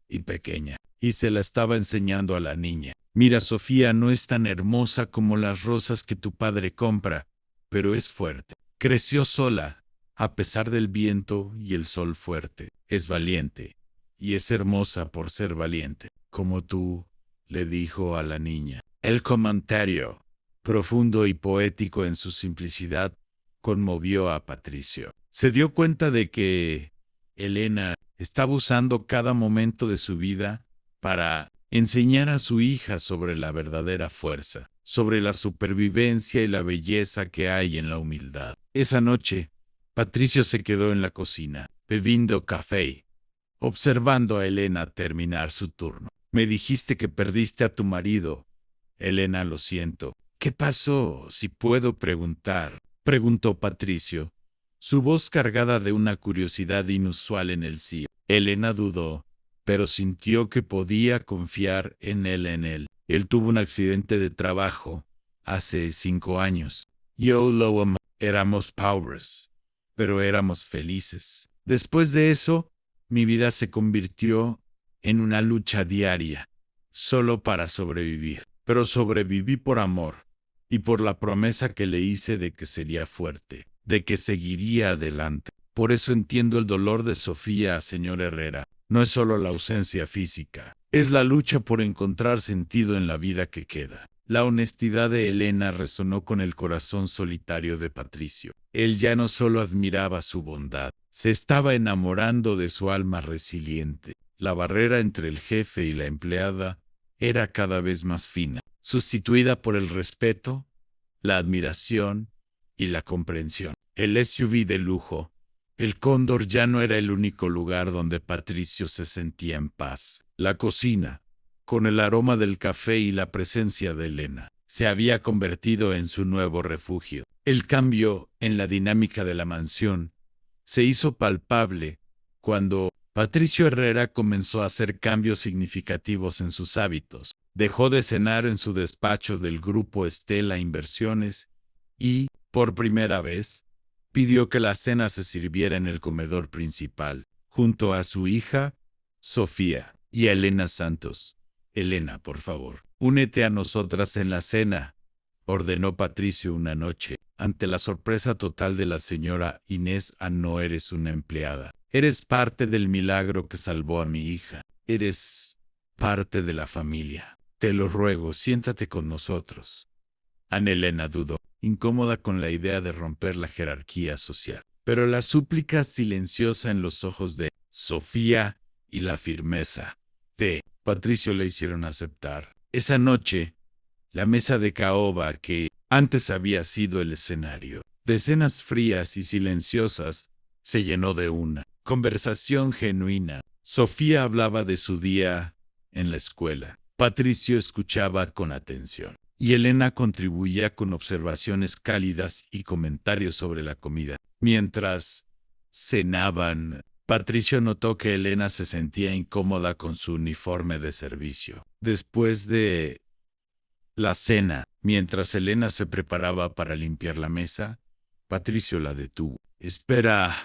y pequeña, y se la estaba enseñando a la niña. Mira, Sofía no es tan hermosa como las rosas que tu padre compra, pero es fuerte. Creció sola, a pesar del viento y el sol fuerte. Es valiente, y es hermosa por ser valiente, como tú, le dijo a la niña. El comentario, profundo y poético en su simplicidad, conmovió a Patricio. Se dio cuenta de que Elena estaba usando cada momento de su vida para enseñar a su hija sobre la verdadera fuerza, sobre la supervivencia y la belleza que hay en la humildad. Esa noche, Patricio se quedó en la cocina, bebiendo café, observando a Elena terminar su turno. Me dijiste que perdiste a tu marido. Elena, lo siento. ¿Qué pasó, si puedo preguntar? Preguntó Patricio, su voz cargada de una curiosidad inusual en el sí. Elena dudó, pero sintió que podía confiar en él. Él tuvo un accidente de trabajo hace 5 años. Yo lo amaba. Éramos pobres, pero éramos felices. Después de eso, mi vida se convirtió en una lucha diaria, solo para sobrevivir. Pero sobreviví por amor y por la promesa que le hice de que sería fuerte, de que seguiría adelante. Por eso entiendo el dolor de Sofía, señor Herrera. No es solo la ausencia física, es la lucha por encontrar sentido en la vida que queda. La honestidad de Elena resonó con el corazón solitario de Patricio. Él ya no solo admiraba su bondad, se estaba enamorando de su alma resiliente. La barrera entre el jefe y la empleada era cada vez más fina, sustituida por el respeto, la admiración y la comprensión. El SUV de lujo, el Cóndor, ya no era el único lugar donde Patricio se sentía en paz. La cocina, con el aroma del café y la presencia de Elena, se había convertido en su nuevo refugio. El cambio en la dinámica de la mansión se hizo palpable cuando Patricio Herrera comenzó a hacer cambios significativos en sus hábitos. Dejó de cenar en su despacho del grupo Estela Inversiones y, por primera vez, pidió que la cena se sirviera en el comedor principal, junto a su hija, Sofía, y a Elena Santos. Elena, por favor, únete a nosotras en la cena, ordenó Patricio una noche. Ante la sorpresa total de la señora Inés, no eres una empleada. Eres parte del milagro que salvó a mi hija. Eres parte de la familia. Te lo ruego, siéntate con nosotros. Ana Elena dudó, incómoda con la idea de romper la jerarquía social. Pero la súplica silenciosa en los ojos de Sofía y la firmeza de Patricio le hicieron aceptar. Esa noche, La mesa de caoba, que antes había sido el escenario de escenas frías y silenciosas, se llenó de una conversación genuina. Sofía hablaba de su día en la escuela. Patricio escuchaba con atención y Elena contribuía con observaciones cálidas y comentarios sobre la comida. Mientras cenaban, Patricio notó que Elena se sentía incómoda con su uniforme de servicio. Después de la cena, mientras Elena se preparaba para limpiar la mesa, Patricio la detuvo. Espera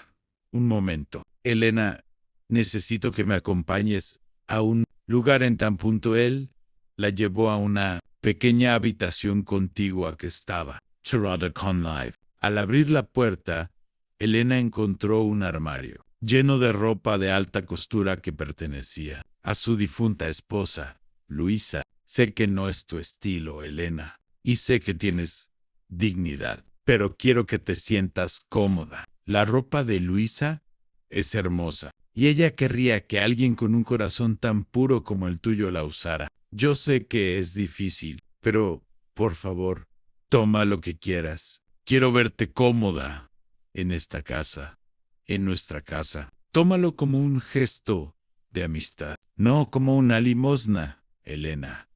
un momento. Elena, necesito que me acompañes a un lugar en tan punto. Él la llevó a una pequeña habitación contigua que estaba cerrada con llave. Al abrir la puerta, Elena encontró un armario lleno de ropa de alta costura que pertenecía a su difunta esposa, Luisa. Sé que no es tu estilo, Elena, y sé que tienes dignidad, pero quiero que te sientas cómoda. La ropa de Luisa es hermosa, y ella querría que alguien con un corazón tan puro como el tuyo la usara. Yo sé que es difícil, pero, por favor, toma lo que quieras. Quiero verte cómoda en esta casa, en nuestra casa. Tómalo como un gesto de amistad, no como una limosna, Elena,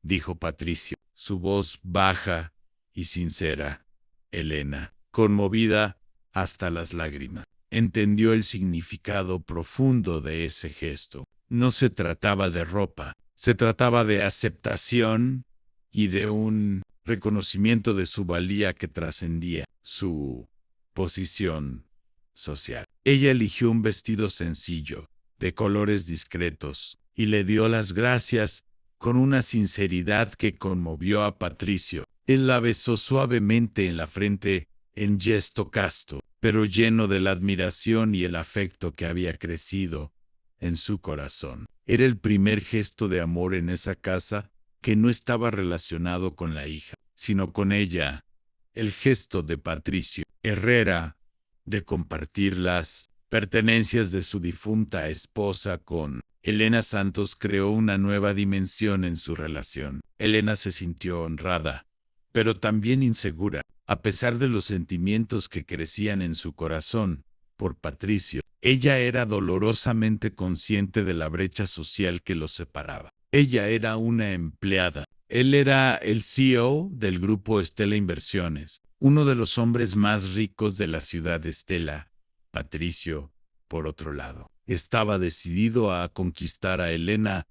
dijo Patricio, su voz baja y sincera. Elena, conmovida hasta las lágrimas, entendió el significado profundo de ese gesto. No se trataba de ropa, se trataba de aceptación y de un reconocimiento de su valía que trascendía su posición social. Ella eligió un vestido sencillo, de colores discretos, y le dio las gracias con una sinceridad que conmovió a Patricio. Él la besó suavemente en la frente, en gesto casto, pero lleno de la admiración y el afecto que había crecido en su corazón. Era el primer gesto de amor en esa casa que no estaba relacionado con la hija, sino con ella. El gesto de Patricio Herrera de compartir las pertenencias de su difunta esposa con Elena Santos creó una nueva dimensión en su relación. Elena se sintió honrada, pero también insegura, a pesar de los sentimientos que crecían en su corazón por Patricio. Ella era dolorosamente consciente de la brecha social que los separaba. Ella era una empleada. Él era el CEO del grupo Estela Inversiones, uno de los hombres más ricos de la ciudad de Estela. Patricio, por otro lado, estaba decidido a conquistar a Elena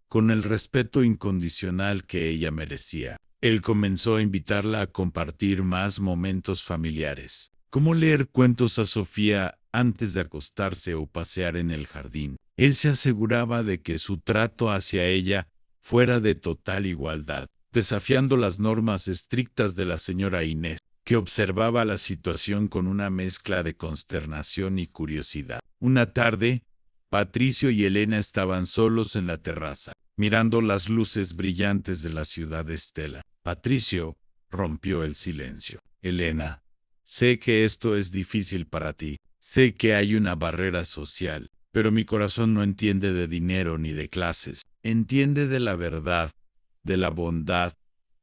con el respeto incondicional que ella merecía. Él comenzó a invitarla a compartir más momentos familiares, como leer cuentos a Sofía antes de acostarse o pasear en el jardín. Él se aseguraba de que su trato hacia ella fuera de total igualdad, desafiando las normas estrictas de la señora Inés, que observaba la situación con una mezcla de consternación y curiosidad. Una tarde, Patricio y Elena estaban solos en la terraza, mirando las luces brillantes de la ciudad de Estela. Patricio rompió el silencio. Elena, sé que esto es difícil para ti. Sé que hay una barrera social, pero mi corazón no entiende de dinero ni de clases. Entiende de la verdad, de la bondad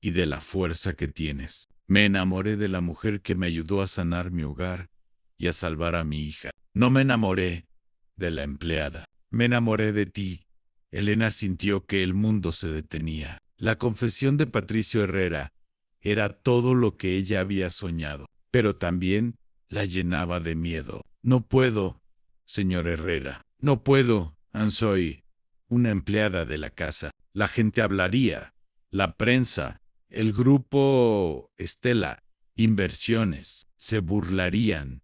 y de la fuerza que tienes. Me enamoré de la mujer que me ayudó a sanar mi hogar y a salvar a mi hija. No me enamoré de la empleada. Me enamoré de ti. Elena sintió que el mundo se detenía. La confesión de Patricio Herrera era todo lo que ella había soñado, pero también la llenaba de miedo. No puedo, señor Herrera. No puedo. Soy una empleada de la casa. La gente hablaría. La prensa, el grupo Estela Inversiones, se burlarían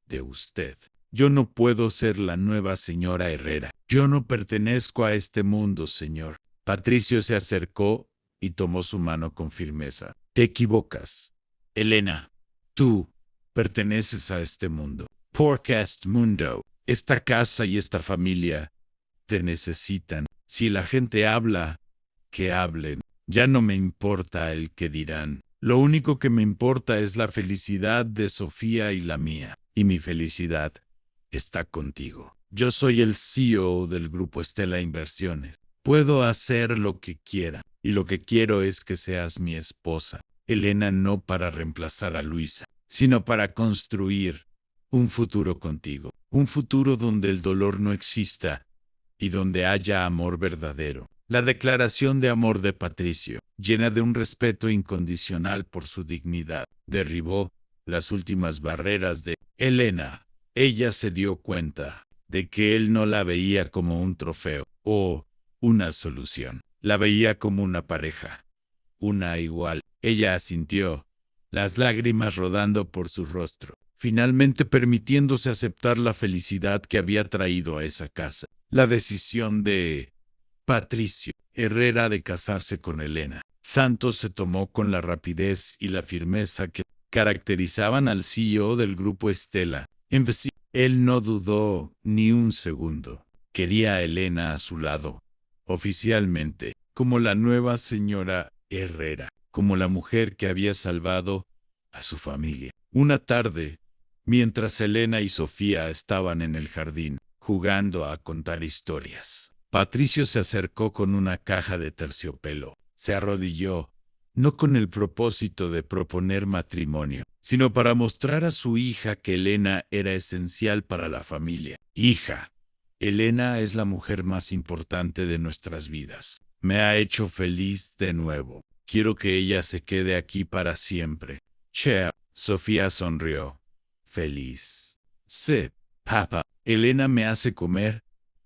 de usted. Yo no puedo ser la nueva señora Herrera. Yo no pertenezco a este mundo, señor. Patricio se acercó y tomó su mano con firmeza. Te equivocas, Elena. Tú perteneces a este mundo. Podcast Mundo. Esta casa y esta familia te necesitan. Si la gente habla, que hablen. Ya no me importa el que dirán. Lo único que me importa es la felicidad de Sofía y la mía. Y mi felicidad está contigo. Yo soy el CEO del grupo Estela Inversiones. Puedo hacer lo que quiera. y lo que quiero es que seas mi esposa, Elena, no para reemplazar a Luisa, sino para construir un futuro contigo, un futuro donde el dolor no exista y donde haya amor verdadero. La declaración de amor de Patricio, llena de un respeto incondicional por su dignidad, derribó las últimas barreras de Elena. Ella se dio cuenta de que él no la veía como un trofeo o una solución. La veía como una pareja, una igual. Ella asintió, las lágrimas rodando por su rostro, finalmente permitiéndose aceptar la felicidad que había traído a esa casa. La decisión de Patricio Herrera de casarse con Elena Santos se tomó con la rapidez y la firmeza que caracterizaban al CEO del grupo Estela. Él no dudó ni un segundo. Quería a Elena a su lado, oficialmente, como la nueva señora Herrera, como la mujer que había salvado a su familia. Una tarde, mientras Elena y Sofía estaban en el jardín, jugando a contar historias, Patricio se acercó con una caja de terciopelo. Se arrodilló, no con el propósito de proponer matrimonio, sino para mostrar a su hija que Elena era esencial para la familia. Hija, Elena es la mujer más importante de nuestras vidas. Me ha hecho feliz de nuevo. Quiero que ella se quede aquí para siempre. Chea. Sofía sonrió. Feliz. Sí, papá. Elena me hace comer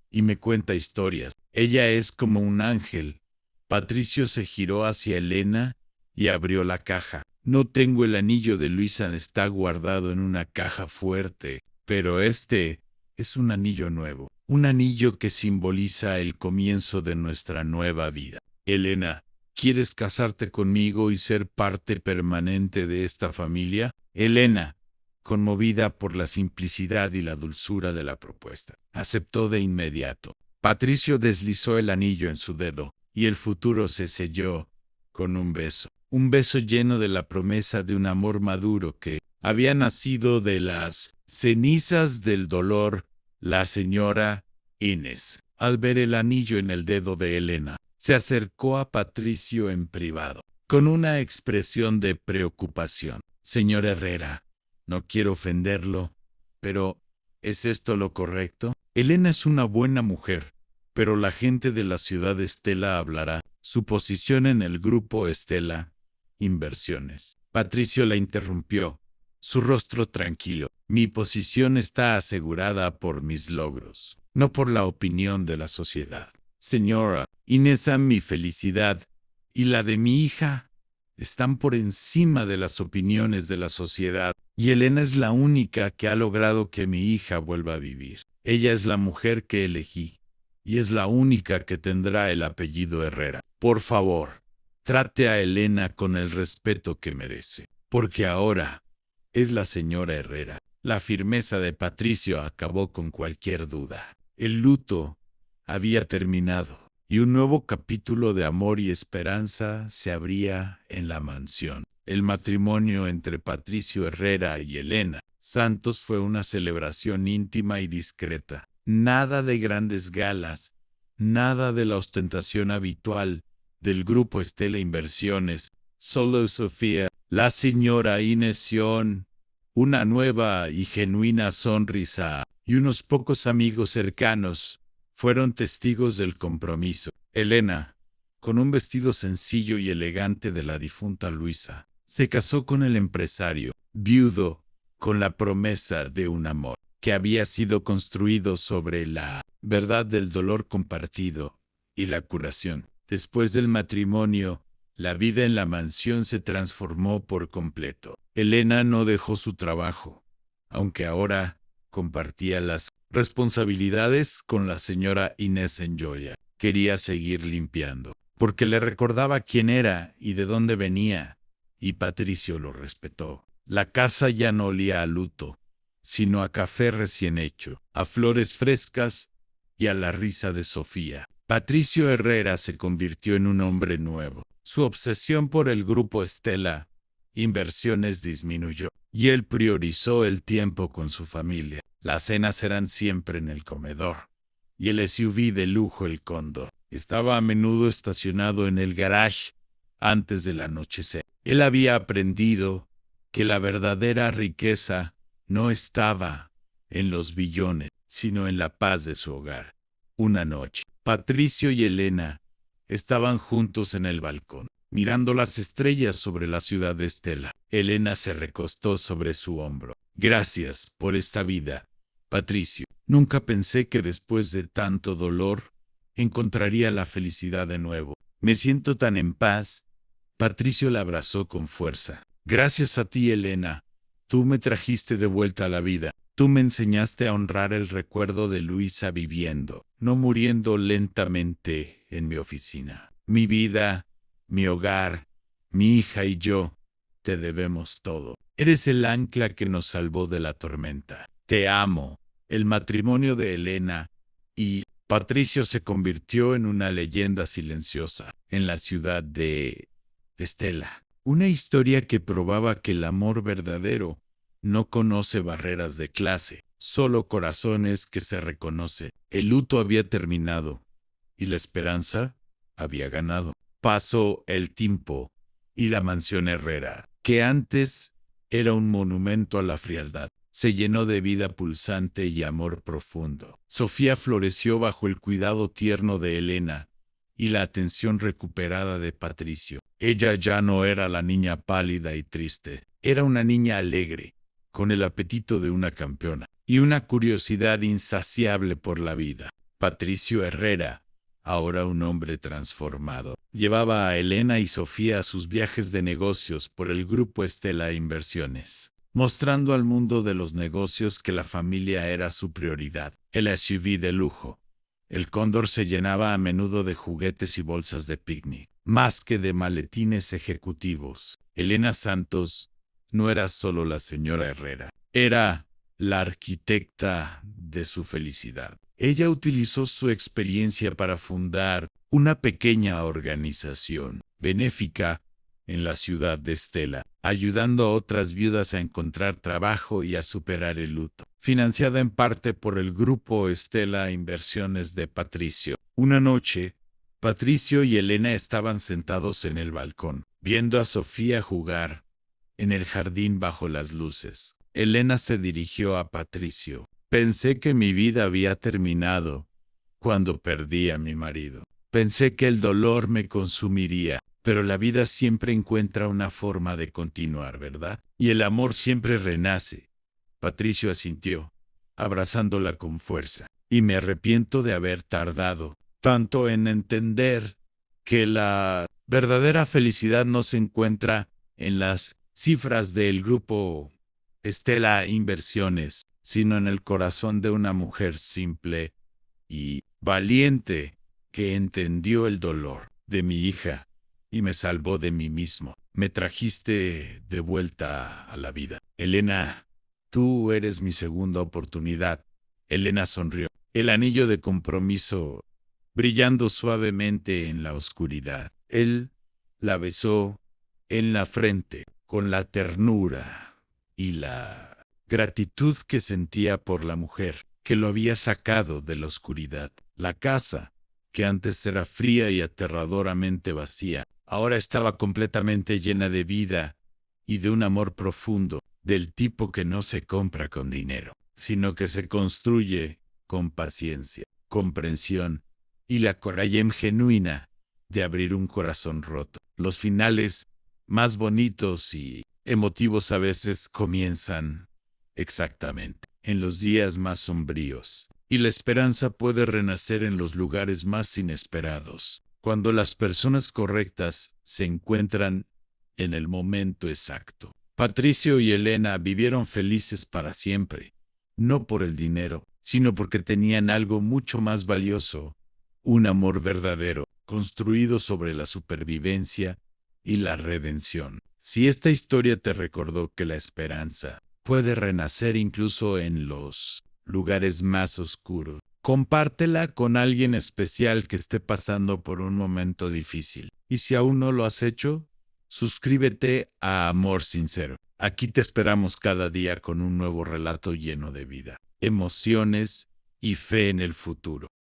y me cuenta historias. Ella es como un ángel. Patricio se giró hacia Elena y abrió la caja. No tengo el anillo de Luisa, está guardado en una caja fuerte, pero este es un anillo nuevo, un anillo que simboliza el comienzo de nuestra nueva vida. Elena, ¿quieres casarte conmigo y ser parte permanente de esta familia? Elena, conmovida por la simplicidad y la dulzura de la propuesta, aceptó de inmediato. Patricio deslizó el anillo en su dedo, y el futuro se selló con un beso lleno de la promesa de un amor maduro que había nacido de las cenizas del dolor. La señora Inés, al ver el anillo en el dedo de Elena, se acercó a Patricio en privado, con una expresión de preocupación. Señor Herrera, no quiero ofenderlo, pero ¿es esto lo correcto? Elena es una buena mujer, pero la gente de la ciudad Estela hablará. Su posición en el grupo Estela Inversiones. Patricio la interrumpió, su rostro tranquilo. Mi posición está asegurada por mis logros, no por la opinión de la sociedad. Señora Inés, mi felicidad y la de mi hija están por encima de las opiniones de la sociedad, y Elena es la única que ha logrado que mi hija vuelva a vivir. Ella es la mujer que elegí, y es la única que tendrá el apellido Herrera. Por favor, trate a Elena con el respeto que merece, porque ahora es la señora Herrera. La firmeza de Patricio acabó con cualquier duda. El luto había terminado, y un nuevo capítulo de amor y esperanza se abría en la mansión. El matrimonio entre Patricio Herrera y Elena Santos fue una celebración íntima y discreta. Nada de grandes galas, nada de la ostentación habitual del grupo Estela Inversiones. Solo Sofía, la señora Inés Sion, una nueva y genuina sonrisa, y unos pocos amigos cercanos fueron testigos del compromiso. Elena, con un vestido sencillo y elegante de la difunta Luisa, se casó con el empresario, viudo, con la promesa de un amor que había sido construido sobre la verdad del dolor compartido y la curación. Después del matrimonio, la vida en la mansión se transformó por completo. Elena no dejó su trabajo, aunque ahora compartía las responsabilidades con la señora Inés Enjoya. Quería seguir limpiando, porque le recordaba quién era y de dónde venía, y Patricio lo respetó. La casa ya no olía a luto, sino a café recién hecho, a flores frescas y a la risa de Sofía. Patricio Herrera se convirtió en un hombre nuevo. Su obsesión por el grupo Estela Inversiones disminuyó, y él priorizó el tiempo con su familia. Las cenas eran siempre en el comedor, y el SUV de lujo, el Cóndor, estaba a menudo estacionado en el garage antes del anochecer. Él había aprendido que la verdadera riqueza no estaba en los billones, sino en la paz de su hogar. Una noche, Patricio y Elena estaban juntos en el balcón, mirando las estrellas sobre la ciudad de Estela. Elena se recostó sobre su hombro. Gracias por esta vida, Patricio. Nunca pensé que después de tanto dolor encontraría la felicidad de nuevo. Me siento tan en paz. Patricio la abrazó con fuerza. Gracias a ti, Elena. Tú me trajiste de vuelta a la vida. Tú me enseñaste a honrar el recuerdo de Luisa viviendo, no muriendo lentamente en mi oficina. Mi vida, mi hogar, mi hija y yo, te debemos todo. Eres el ancla que nos salvó de la tormenta. Te amo. El matrimonio de Elena y Patricio se convirtió en una leyenda silenciosa en la ciudad de Estela. Una historia que probaba que el amor verdadero no conoce barreras de clase, solo corazones que se reconocen. El luto había terminado y la esperanza había ganado. Pasó el tiempo y la mansión Herrera, que antes era un monumento a la frialdad, se llenó de vida pulsante y amor profundo. Sofía floreció bajo el cuidado tierno de Elena y la atención recuperada de Patricio. Ella ya no era la niña pálida y triste, era una niña alegre, con el apetito de una campeona y una curiosidad insaciable por la vida. Patricio Herrera, ahora un hombre transformado, llevaba a Elena y Sofía a sus viajes de negocios por el grupo Estela Inversiones, mostrando al mundo de los negocios que la familia era su prioridad. El SUV de lujo, el Cóndor, se llenaba a menudo de juguetes y bolsas de picnic, más que de maletines ejecutivos. Elena Santos no era solo la señora Herrera, era la arquitecta de su felicidad. Ella utilizó su experiencia para fundar una pequeña organización benéfica en la ciudad de Estela, ayudando a otras viudas a encontrar trabajo y a superar el luto. Financiada en parte por el grupo Estela Inversiones de Patricio. Una noche, Patricio y Elena estaban sentados en el balcón, viendo a Sofía jugar en el jardín bajo las luces. Elena se dirigió a Patricio. Pensé que mi vida había terminado cuando perdí a mi marido. Pensé que el dolor me consumiría, pero la vida siempre encuentra una forma de continuar, ¿verdad? Y el amor siempre renace. Patricio asintió, abrazándola con fuerza. Y me arrepiento de haber tardado tanto en entender que la verdadera felicidad no se encuentra en las cifras del grupo Estela Inversiones, sino en el corazón de una mujer simple y valiente que entendió el dolor de mi hija y me salvó de mí mismo. Me trajiste de vuelta a la vida. Elena, tú eres mi segunda oportunidad. Elena sonrió, el anillo de compromiso brillando suavemente en la oscuridad. Él la besó en la frente con la ternura y la gratitud que sentía por la mujer que lo había sacado de la oscuridad. La casa, que antes era fría y aterradoramente vacía, ahora estaba completamente llena de vida y de un amor profundo, del tipo que no se compra con dinero, sino que se construye con paciencia, comprensión y la coraje genuina de abrir un corazón roto. Los finales más bonitos y emotivos a veces comienzan exactamente en los días más sombríos, y la esperanza puede renacer en los lugares más inesperados, cuando las personas correctas se encuentran en el momento exacto. Patricio y Elena vivieron felices para siempre, no por el dinero, sino porque tenían algo mucho más valioso, un amor verdadero, construido sobre la supervivencia y la redención. Si esta historia te recordó que la esperanza puede renacer incluso en los lugares más oscuros, compártela con alguien especial que esté pasando por un momento difícil. Y si aún no lo has hecho, suscríbete a Amor Sincero. Aquí te esperamos cada día con un nuevo relato lleno de vida, emociones y fe en el futuro.